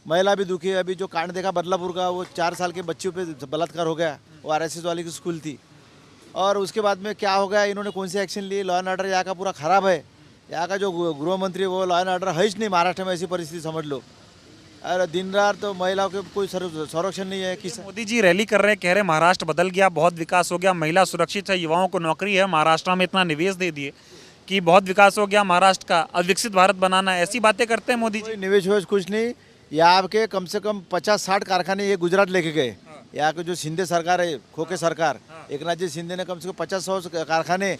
महिला भी दुखी है। अभी जो कांड देखा बदलापुर का, वो 4 साल के बच्चों पे बलात्कार हो गया, वो RSS वाली की स्कूल थी। और उसके बाद में क्या हो गया, इन्होंने कौन सी एक्शन लिए? लॉ एंड ऑर्डर यहाँ का पूरा ख़राब है। यहाँ का जो गृह मंत्री वो लॉ एंड ऑर्डर है ही नहीं महाराष्ट्र में, ऐसी परिस्थिति समझ लो। और दिन रात तो महिलाओं के कोई संरक्षण नहीं है। किस मोदी जी रैली कर रहे हैं, कह रहे हैं महाराष्ट्र बदल गया, बहुत विकास हो गया, महिला सुरक्षित है, युवाओं को नौकरी है, महाराष्ट्र में इतना निवेश दे दिए कि बहुत विकास हो गया महाराष्ट्र का, अब विकसित भारत बनाना है, ऐसी बातें करते हैं मोदी जी। निवेश वेश कुछ नहीं। यहाँ के कम से कम 50-60 कारखाने ये गुजरात लेके गए। यहाँ के जो शिंदे सरकार है, खोके सरकार, एकनाथ जी शिंदे ने कम से कम 50-100 कारखाने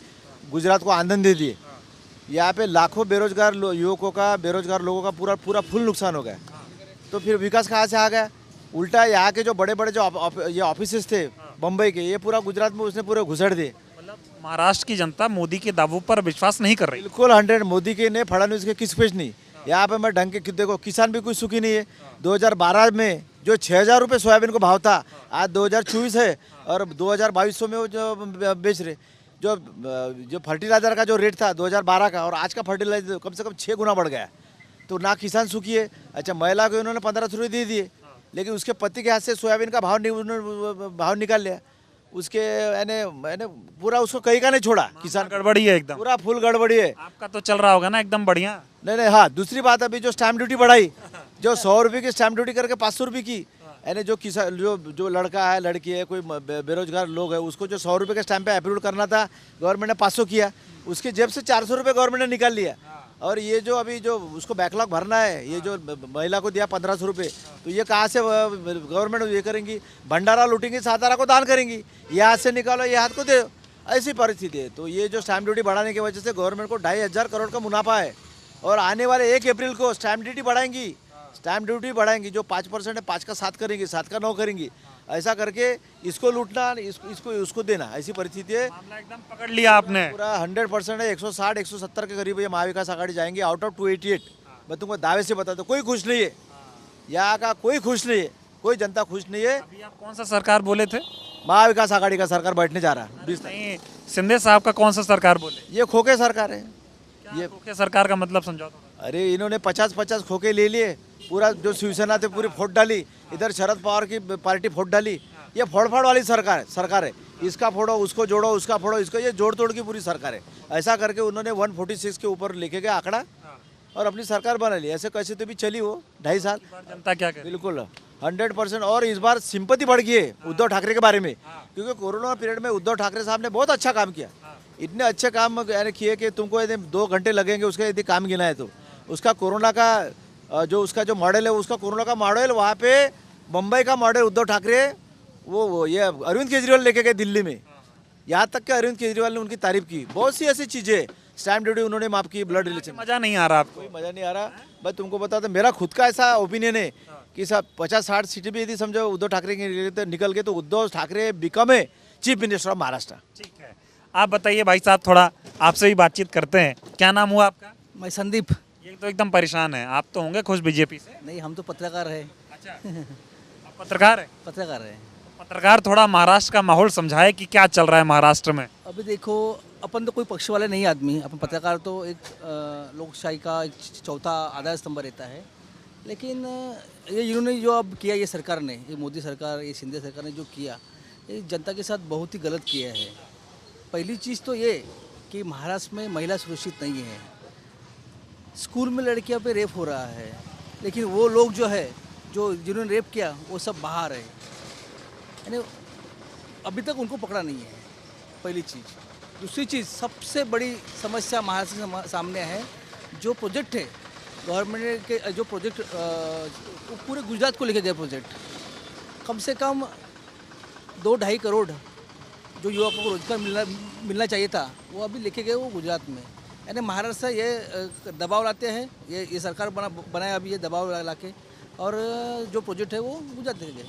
गुजरात को आंदन दे दिए। यहाँ पे लाखों बेरोजगार युवकों का, बेरोजगार लोगों का पूरा फुल नुकसान हो गया। तो फिर विकास कहाँ से आ गया? उल्टा यहाँ के जो बड़े बड़े जो ये ऑफिसेस थे बम्बई के, ये पूरा गुजरात में उसने पूरे घुसड़ दिए। मतलब महाराष्ट्र की जनता मोदी के दावों पर विश्वास नहीं कर रही। बिल्कुल 100 मोदी के ने, फडणवीस के किस पे नहीं। यहाँ पे मैं ढंग के देखो, किसान भी कोई सुखी नहीं है। 2012 में जो 6,000 रुपये सोयाबीन को भाव था, आज 2024 है और 2,2200 में वो जो बेच रहे। जो फर्टिलाइजर का जो रेट था 2012 का, और आज का फर्टिलाइजर कम से कम 6 गुना बढ़ गया। तो ना किसान सुखी है। अच्छा, महिला को इन्होंने 1500 रुपये दे दिए, लेकिन उसके पति के हाथ से सोयाबीन का भाव निकाल लिया। उसके मैंने पूरा उसको कहीं का नहीं छोड़ा। किसान गड़बड़ी है एकदम, पूरा फुल गड़बड़ी है। आपका तो चल रहा होगा ना एकदम बढ़िया। नहीं, हाँ, दूसरी बात, अभी जो स्टैम्प ड्यूटी बढ़ाई, जो 100 रुपये की स्टैम्प ड्यूटी करके 500 रुपये की, यानी जो किसान जो लड़का है, लड़की है, कोई बेरोजगार लोग है, उसको जो 100 रुपये के स्टैम्प पे अप्रूव करना था, गवर्नमेंट ने 500 किया। उसके जेब से 400 रुपये गवर्नमेंट ने निकाल लिया। और ये जो अभी जो उसको बैकलॉग भरना है, ये जो महिला को दिया 1500 रुपये, तो ये कहाँ से गवर्नमेंट ये करेंगी? भंडारा लूटेंगी, सातारा को दान करेंगी, ये हाथ से निकालो ये हाथ को दे, ऐसी परिस्थिति है। तो ये जो स्टैम्प ड्यूटी बढ़ाने की वजह से गवर्नमेंट को 2500 करोड़ का मुनाफा है, और आने वाले 1 अप्रैल को स्टैम्प ड्यूटी बढ़ाएंगी, स्टैम्प ड्यूटी बढ़ाएंगी, जो 5% है 5 का 7 करेंगी, 7 का 9 करेंगी, ऐसा करके इसको लूटना, इसको उसको देना, ऐसी परिस्थिति है। मामला एकदम पकड़ लिया आपने। पूरा 100% है, 160 170 के करीब ये महाविकास आघाड़ी जाएंगे आउट ऑफ 288। मैं तुमको दावे से बता दूं, कोई खुश नहीं है, यहाँ का कोई खुश नहीं है, कोई जनता खुश नहीं है। अभी आप कौन सा सरकार बोले थे? महाविकास आघाड़ी का सरकार बैठने जा रहा है 20 तारीख। नहीं, शिंदे साहब का कौन सा सरकार बोले? ये खोखे सरकार है। ये खोखे सरकार का मतलब समझाओ थोड़ा। अरे इन्होंने 50-50 खोखे ले लिए, पूरा जो शिवसेना थे पूरी फोड़ डाली, इधर शरद पवार की पार्टी फोड़ डाली। ये फोड़ वाली सरकार है, इसका फोड़ो उसको जोड़ो, उसका फोड़ो इसको, ये जोड़ तोड़ की पूरी सरकार है। ऐसा करके उन्होंने 146 के ऊपर लेके गया आंकड़ा और अपनी सरकार बना ली। ऐसे कैसे तो भी चली वो 2.5 साल। जनता क्या करे? बिल्कुल 100%। और इस बार सिंपैथी बढ़ गई है उद्धव ठाकरे के बारे में, क्योंकि कोरोना पीरियड में उद्धव ठाकरे साहब ने बहुत अच्छा काम किया। इतने अच्छे काम यानी किए कि तुमको यदि 2 घंटे लगेंगे उसका यदि काम गिना है तो। उसका कोरोना का जो उसका जो मॉडल है, उसका कोरोना का मॉडल वहाँ पे मुंबई का मॉडल उद्धव ठाकरे वो ये अरविंद केजरीवाल लेके गए दिल्ली में। यहाँ तक कि अरविंद केजरीवाल ने उनकी तारीफ की। बहुत सी ऐसी चीज़ें, स्टैम्प ड्यूटी उन्होंने माफ की, ब्लड रिलेशन। मजा नहीं आ रहा आपको? कोई मजा नहीं आ रहा। मैं तुमको बता दूं, मेरा खुद का ऐसा ओपिनियन है कि सब 50-60 सीटें भी यदि समझो उद्धव ठाकरे के निकल गए तो Uddhav Thackeray become a chief minister of Maharashtra. ठीक है, आप बताइए भाई साहब, थोड़ा आपसे भी बातचीत करते हैं। क्या नाम हुआ आपका? मैं संदीप। ये तो एकदम परेशान है, आप तो होंगे खुश बीजेपी से? नहीं, हम तो पत्रकार है। अच्छा, आप पत्रकार है? पत्रकार है। पत्रकार थोड़ा महाराष्ट्र का माहौल समझाए कि क्या चल रहा है महाराष्ट्र में। अभी देखो, अपन तो कोई पक्ष वाले नहीं आदमी, अपन पत्रकार तो एक लोकशाही का एक चौथा आधार स्तंभ रहता है। लेकिन ये इन्होंने जो अब किया, ये सरकार ने, ये मोदी सरकार, ये शिंदे सरकार ने जो किया, ये जनता के साथ बहुत ही गलत किया है। पहली चीज़ तो ये कि महाराष्ट्र में महिला सुरक्षित नहीं है। स्कूल में लड़कियों पे रेप हो रहा है, लेकिन वो लोग जो है जो जिन्होंने रेप किया वो सब बाहर है, यानी अभी तक उनको पकड़ा नहीं है, पहली चीज़। दूसरी चीज़, सबसे बड़ी समस्या महाराष्ट्र के सामने है, जो प्रोजेक्ट है गवर्नमेंट के, जो प्रोजेक्ट वो पूरे गुजरात को लेके गए प्रोजेक्ट, कम से कम 2-2.5 करोड़ जो युवकों को रोजगार मिलना चाहिए था, वो अभी लेके गए वो गुजरात में। यानी महाराष्ट्र ये दबाव लाते हैं, ये सरकार बनाया अभी ये दबाव ला के, और जो प्रोजेक्ट है वो गुजरात ले गए।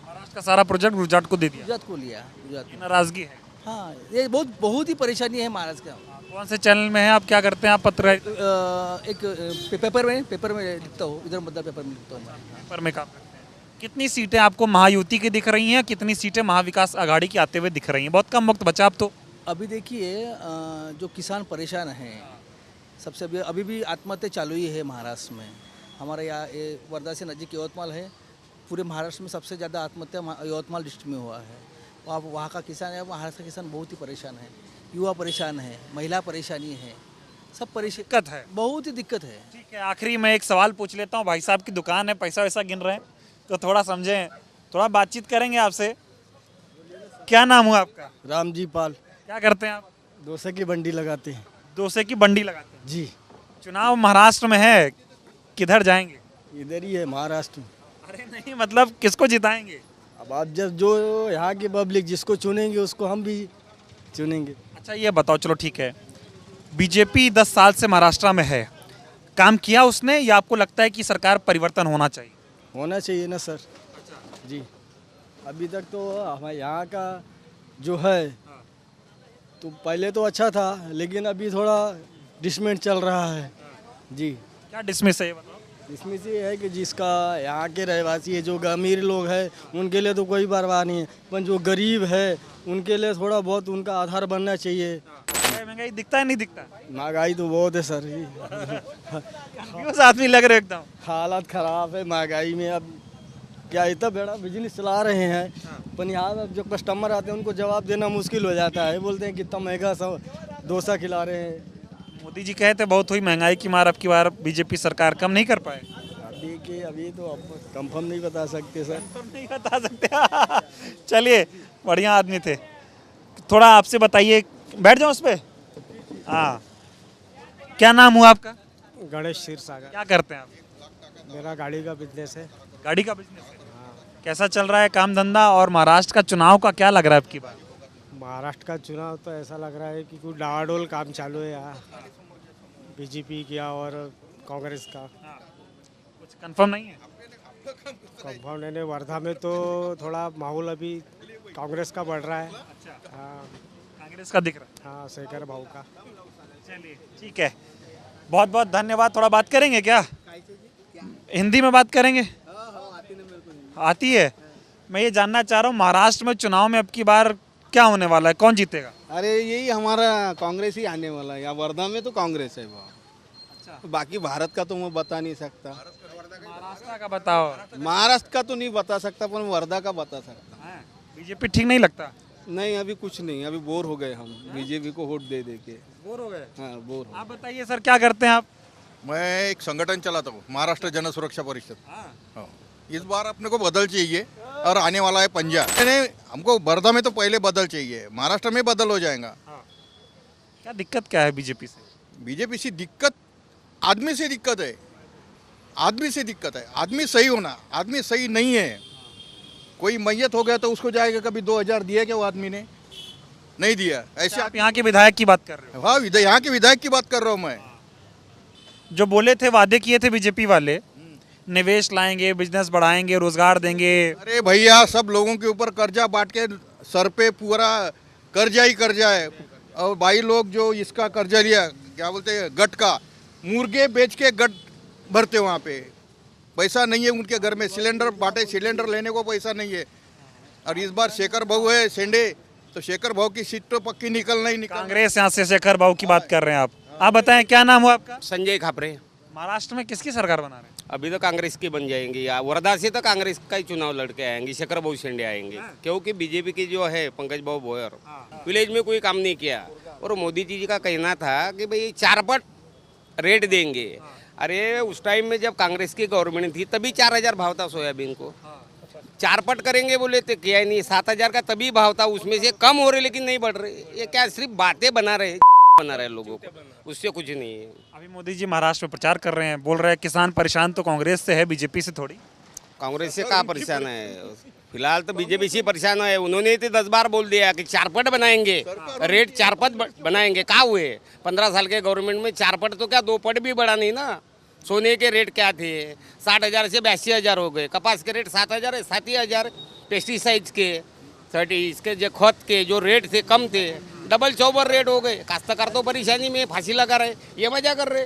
महाराष्ट्र का सारा प्रोजेक्ट गुजरात को दे दिया, गुजरात को लिया, गुजरात में। नाराजगी है। हाँ, ये बहुत ही परेशानी है महाराष्ट्र का। कौन से चैनल में है आप? क्या करते हैं आप? पत्र एक पेपर में लिखता हूँ, इधर मतलब पेपर में लिखता हूँ मैं। पेपर में काम करते हैं। कितनी सीटें आपको महायुति की दिख रही हैं, कितनी सीटें महाविकास आघाड़ी की आते हुए दिख रही हैं? बहुत कम वक्त बचा अब तो। अभी देखिए, जो किसान परेशान हैं, सबसे अभी भी आत्महत्या चालू ही है महाराष्ट्र में। हमारे यहाँ वर्धा से नज़दीक यवतमाल है, पूरे महाराष्ट्र में सबसे ज़्यादा आत्महत्या यवतमाल डिस्ट्रिक्ट में हुआ है। वहाँ का किसान है, महाराष्ट्र का किसान बहुत ही परेशान है, युवा परेशान है, महिला परेशानी है, सब परेशान, दिक्कत है, बहुत ही दिक्कत है। ठीक है, आखिरी में एक सवाल पूछ लेता हूँ। भाई साहब की दुकान है, पैसा वैसा गिन रहे हैं, तो थोड़ा समझें, थोड़ा बातचीत करेंगे आपसे। क्या नाम हुआ आपका? रामजी पाल। क्या करते हैं आप? डोसे की बंडी लगाते हैं। डोसे की बंडी लगाते हैं जी। चुनाव महाराष्ट्र में है, किधर जाएंगे? इधर ही है महाराष्ट्र में। अरे नहीं, मतलब किसको जिताएंगे? अब आप जब जो यहाँ की पब्लिक जिसको चुनेंगे उसको हम भी चुनेंगे। अच्छा ये बताओ, चलो ठीक है, बीजेपी 10 साल से महाराष्ट्र में है, काम किया उसने, या आपको लगता है कि सरकार परिवर्तन होना चाहिए? होना चाहिए ना सर। जी, अभी तक तो हमारे यहाँ का जो है तो पहले तो अच्छा था, लेकिन अभी थोड़ा डिसमेंट चल रहा है। जी। क्या डिसमिस है ये बताओ? इसमें से है कि जिसका यहाँ के रहवासी है, जो अमीर लोग हैं उनके लिए तो कोई परवाह नहीं है, पर जो गरीब है उनके लिए थोड़ा बहुत उनका आधार बनना चाहिए। महंगाई दिखता है नहीं दिखता? महंगाई तो बहुत है सर। कंफ्यूज आदमी लग रहे हो एकदम। हालत ख़राब है महंगाई में। अब क्या इतना बड़ा बिजनेस चला रहे हैं, पर यहाँ जो कस्टमर आते हैं उनको जवाब देना मुश्किल हो जाता है। बोलते हैं कितना महंगा सब डोसा खिला रहे हैं। मोदी जी कहते बहुत हुई महंगाई की मार, अब की बार बीजेपी सरकार कम नहीं कर पाए। अभी तो आप कंफर्म नहीं बता सकते सर। नहीं बता सकते। चलिए, बढ़िया आदमी थे। थोड़ा आपसे बताइए, बैठ जाओ उस पर। हाँ, क्या नाम हुआ आपका? गणेश क्षीर सागर। क्या करते हैं आप? मेरा गाड़ी का बिजनेस है। गाड़ी का बिजनेस है। कैसा चल रहा है काम धंधा? और महाराष्ट्र का चुनाव का क्या लग रहा है आपकी बात? महाराष्ट्र का चुनाव तो ऐसा लग रहा है कि कुछ डावाडोल काम चालू है यहाँ, बीजेपी का और कांग्रेस का। कुछ कंफर्म नहीं है? कंपाउंड है वर्धा में तो थोड़ा माहौल अभी कांग्रेस का बढ़ रहा है। हाँ कांग्रेस का दिख रहा हाँ, शेखर भाऊ का। है। चलिए ठीक है, बहुत बहुत धन्यवाद। थोड़ा बात करेंगे क्या? हिंदी में बात करेंगे? आती है। मैं ये जानना चाह रहा हूँ महाराष्ट्र में चुनाव में अब की बार क्या होने वाला है, कौन जीतेगा? अरे यही हमारा कांग्रेस ही आने वाला है। यहाँ वर्धा में तो कांग्रेस है अच्छा। बाकी भारत का तो मैं बता नहीं सकता। महाराष्ट्र का बताओ। महाराष्ट्र का तो नहीं बता सकता, पर वर्धा का बता सकता। बीजेपी ठीक नहीं लगता? नहीं, अभी कुछ नहीं, अभी बोर हो गए हम बीजेपी को वोट दे दे के। बोर हो गए? हाँ बोर हो। आप बताइए सर, क्या करते हैं आप? मैं एक संगठन चलाता हूँ, महाराष्ट्र जन सुरक्षा परिषद। हाँ। इस बार अपने को बदल चाहिए और आने वाला है पंजाब। नहीं, हमको वर्धा में तो पहले बदल चाहिए, महाराष्ट्र में बदल हो जाएगा। क्या दिक्कत क्या है बीजेपी से? बीजेपी से दिक्कत आदमी से दिक्कत है। आदमी से दिक्कत है, आदमी सही होना। आदमी सही नहीं है। कोई मैयत हो गया तो उसको जाएगा, कभी 2000 दिया क्या वो आदमी ने? नहीं दिया। ऐसे आप यहाँ के विधायक की बात कर रहे हो? हाँ, यहाँ के विधायक की बात कर रहा हूँ मैं। जो बोले थे, वादे किए थे बीजेपी वाले, निवेश लाएंगे, बिजनेस बढ़ाएंगे, रोजगार देंगे। अरे भैया, सब लोगों के ऊपर कर्जा बांट के सर पे पूरा कर्जा ही कर्जा है। और भाई लोग जो इसका कर्जा लिया, क्या बोलते हैं, गट का, मुर्गे बेच के गट भरते वहाँ पे। पैसा नहीं है उनके घर में, सिलेंडर बांटे, सिलेंडर लेने को पैसा नहीं है। और इस बार शेखर भाऊ है शेंडे, तो शेखर भाऊ की सीट तो पक्की निकलना ही निकल। कांग्रेस यहाँ से शेखर भाऊ की बात कर रहे हैं आप बताएं क्या नाम हुआ आपका? संजय खापरे। महाराष्ट्र में किसकी सरकार बना रहे हैं? अभी तो कांग्रेस की बन जाएंगी। या वर्धा से तो कांग्रेस का ही चुनाव लड़के आएंगे, शेखर भाऊ शेंडे आएंगे। क्योंकि बीजेपी की जो है पंकज भाऊ भोयर, विलेज में कोई काम नहीं किया। और मोदी जी का कहना था कि भाई 4 पट रेट देंगे। अरे उस टाइम में जब कांग्रेस की गवर्नमेंट थी तभी 4000 भाव था सोयाबीन को। 4 पट करेंगे बोले तो किया ही नहीं। 7000 का तभी भाव था, उसमें से कम हो रहे लेकिन नहीं बढ़ रहे। ये क्या सिर्फ बातें बना रहे लोगों को, उससे कुछ नहीं है। अभी मोदी जी महाराष्ट्र में प्रचार कर रहे हैं, बोल रहे हैं किसान परेशान तो कांग्रेस से है, बीजेपी से थोड़ी। कांग्रेस से कहाँ परेशान है? फिलहाल तो बीजेपी से परेशान है। उन्होंने तो 10 बार बोल दिया कि 4 पट बनाएंगे, रेट 4 पट बनाएंगे। कहाँ हुए? 15 साल के गवर्नमेंट में 4 पट तो क्या 2 पट भी बढ़ा नहीं ना। सोने के रेट क्या थे? 60,000 से 82,000 हो गए। कपास के रेट 7,000 है, 7,000। पेस्टिसाइड्स के, इसके जो खत के जो रेट थे कम थे, डबल चौबर रेट हो गए। काश्तकार तो परेशानी में फांसी लगा रहे। ये मजा कर रहे।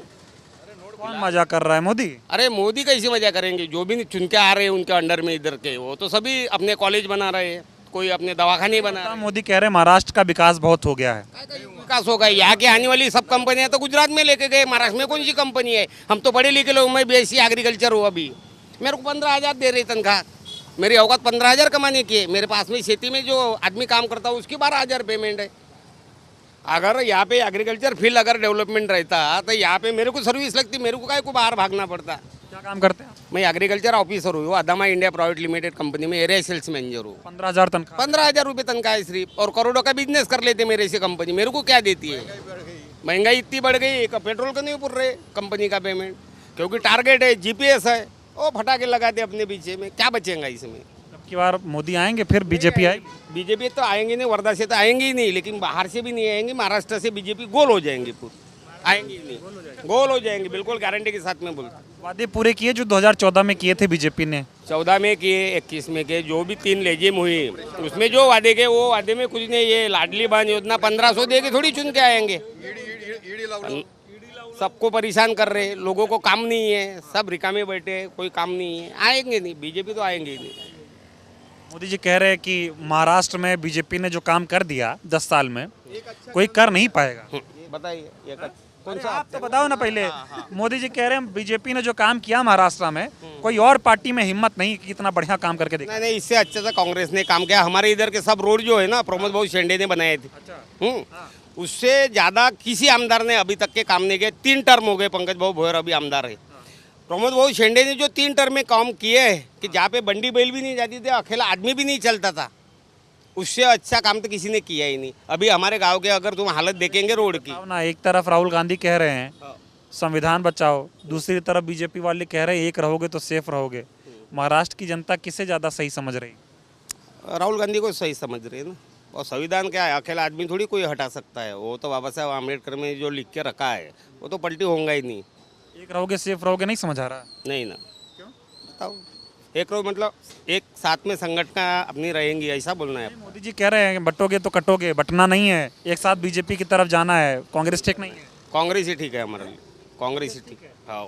कौन मजा कर रहा है? मोदी? अरे मोदी कैसे मजा करेंगे? जो भी चुन के आ रहे हैं उनके अंडर में इधर के, वो तो सभी अपने कॉलेज बना रहे हैं, कोई अपने दवाखाने बना रहे हैं। मोदी कह रहे हैं महाराष्ट्र का विकास बहुत हो गया है। विकास होगा? यहाँ की आने वाली सब कंपनियां तो गुजरात में लेके गए। महाराष्ट्र में कौन सी कंपनी है? हम तो पढ़े लिखे लोग। मैं BSc एग्रीकल्चर हूँ। अभी मेरे को 15,000 दे रही तनख्वाह। मेरी औकात 15,000 कमाने की है। मेरे पास में खेती में जो आदमी काम करता है उसकी 12,000 पेमेंट है। अगर यहाँ पे एग्रीकल्चर फील्ड अगर डेवलपमेंट रहता तो यहाँ पे मेरे को सर्विस लगती, मेरे को काय को बाहर भागना पड़ता। क्या काम करते हैं? मैं एग्रीकल्चर ऑफिसर हूँ, Adama India private limited company में एरिया सेल्स मैनेजर हूँ। 15,000 तनख्वाह? 15,000 रुपये तनख्वाह है सिर्फ। और करोड़ों का बिजनेस कर लेते मेरे से कंपनी। मेरे को क्या देती है? महंगाई इतनी बढ़ गई, पेट्रोल का नहीं पूर रहे कंपनी का पेमेंट, क्योंकि टारगेट है, GPS है, वो फटाके लगाते अपने पीछे में। क्या बचेगा इसमें? की बार मोदी आएंगे फिर बीजेपी आएगी? बीजेपी तो आएंगे नहीं, वर्धा से तो आएंगे ही नहीं, लेकिन बाहर से भी नहीं आएंगे। महाराष्ट्र से बीजेपी गोल हो जाएंगे, पूरी आएंगे ही नहीं, गोल हो जाएंगे बिल्कुल गारंटी के साथ में बोलता। वादे पूरे किए जो 2014 में किए थे बीजेपी ने? 14 में किए, 21 में किए। जो भी 3 लेजिम हुई उसमें जो वादे किए वो वादे में कुछ नहीं। ये लाडली बहन योजना 1500 दे के थोड़ी चुन के आएंगे। सबको परेशान कर रहे, लोगों को काम नहीं है, सब रिकामे बैठे, कोई काम नहीं है। आएंगे नहीं, बीजेपी तो आएंगे ही नहीं। मोदी जी कह रहे हैं कि महाराष्ट्र में बीजेपी ने जो काम कर दिया 10 साल में कोई कर नहीं पाएगा। बताइए ये कौन सा? आप तो बताओ ना पहले। मोदी जी कह रहे हैं बीजेपी ने जो काम किया महाराष्ट्र में कोई और पार्टी में हिम्मत नहीं कि इतना बढ़िया काम करके देखा। नहीं, इससे अच्छा था कांग्रेस ने काम किया। हमारे इधर के सब रोड जो है ना प्रमोद भाऊ शेंडे ने बनाए थे। उससे ज्यादा किसी आमदार ने अभी तक के काम नहीं किए। 3 टर्म हो गए, पंकज भाऊ भोयर अभी आमदार है। प्रमोद भाऊ शेंडे ने जो 3 टर्म में काम किए है कि जहाँ पे बंडी बैल भी नहीं जाती थी, अकेला आदमी भी नहीं चलता था, उससे अच्छा काम तो किसी ने किया ही नहीं। अभी हमारे गांव के अगर तुम हालत देखेंगे रोड की ना, एक तरफ राहुल गांधी कह रहे हैं संविधान बचाओ, दूसरी तरफ बीजेपी वाले कह रहे हैं एक रहोगे तो सेफ रहोगे। महाराष्ट्र की जनता किसे ज़्यादा सही समझ रही? राहुल गांधी को सही समझ रही है ना। और संविधान क्या है, अकेला आदमी थोड़ी कोई हटा सकता है। वो तो बाबा साहब आम्बेडकर में जो लिख के रखा है वो तो पलटी होगा ही नहीं। एक रहोगे सेफ रहोगे नहीं समझ आ रहा? नहीं ना, क्यों बताओ? एक रहो मतलब एक साथ में संगठन अपनी रहेंगी, ऐसा बोलना है। मोदी जी कह रहे हैं बटोगे तो कटोगे, बटना नहीं है, एक साथ बीजेपी की तरफ जाना है, कांग्रेस ठीक नहीं है? कांग्रेस ही ठीक है हमारे लिए, कांग्रेस ही ठीक है। हाँ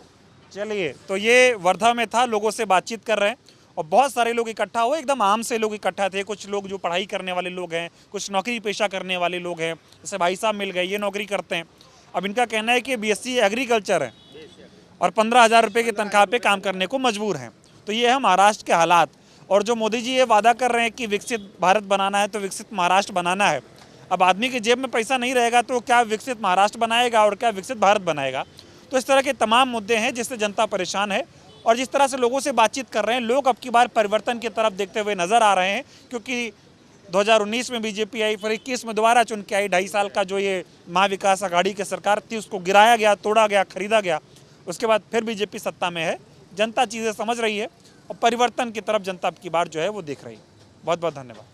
चलिए, तो ये वर्धा में था, लोगों से बातचीत कर रहे हैं और बहुत सारे लोग इकट्ठा हुए, एकदम आम से लोग इकट्ठा थे। कुछ लोग जो पढ़ाई करने वाले लोग हैं, कुछ नौकरी पेशा करने वाले लोग हैं, जैसे भाई साहब मिल गए, ये नौकरी करते हैं। अब इनका कहना है कि बीएससी एग्रीकल्चर है और 15,000 रुपये की तनख्वाह पे काम करने को मजबूर हैं। तो ये है महाराष्ट्र के हालात। और जो मोदी जी ये वादा कर रहे हैं कि विकसित भारत बनाना है तो विकसित महाराष्ट्र बनाना है, अब आदमी की जेब में पैसा नहीं रहेगा तो क्या विकसित महाराष्ट्र बनाएगा और क्या विकसित भारत बनाएगा? तो इस तरह के तमाम मुद्दे हैं जिससे जनता परेशान है। और जिस तरह से लोगों से बातचीत कर रहे हैं, लोग अब की बार परिवर्तन की तरफ देखते हुए नजर आ रहे हैं, क्योंकि 2019 में बीजेपी आई, फिर 21 में दोबारा चुन के आई। 2.5 साल का जो ये महाविकास आघाड़ी की सरकार थी उसको गिराया गया, तोड़ा गया, खरीदा गया। उसके बाद फिर बीजेपी सत्ता में है। जनता चीज़ें समझ रही है और परिवर्तन की तरफ जनता अब की बार जो है वो देख रही है। बहुत बहुत धन्यवाद।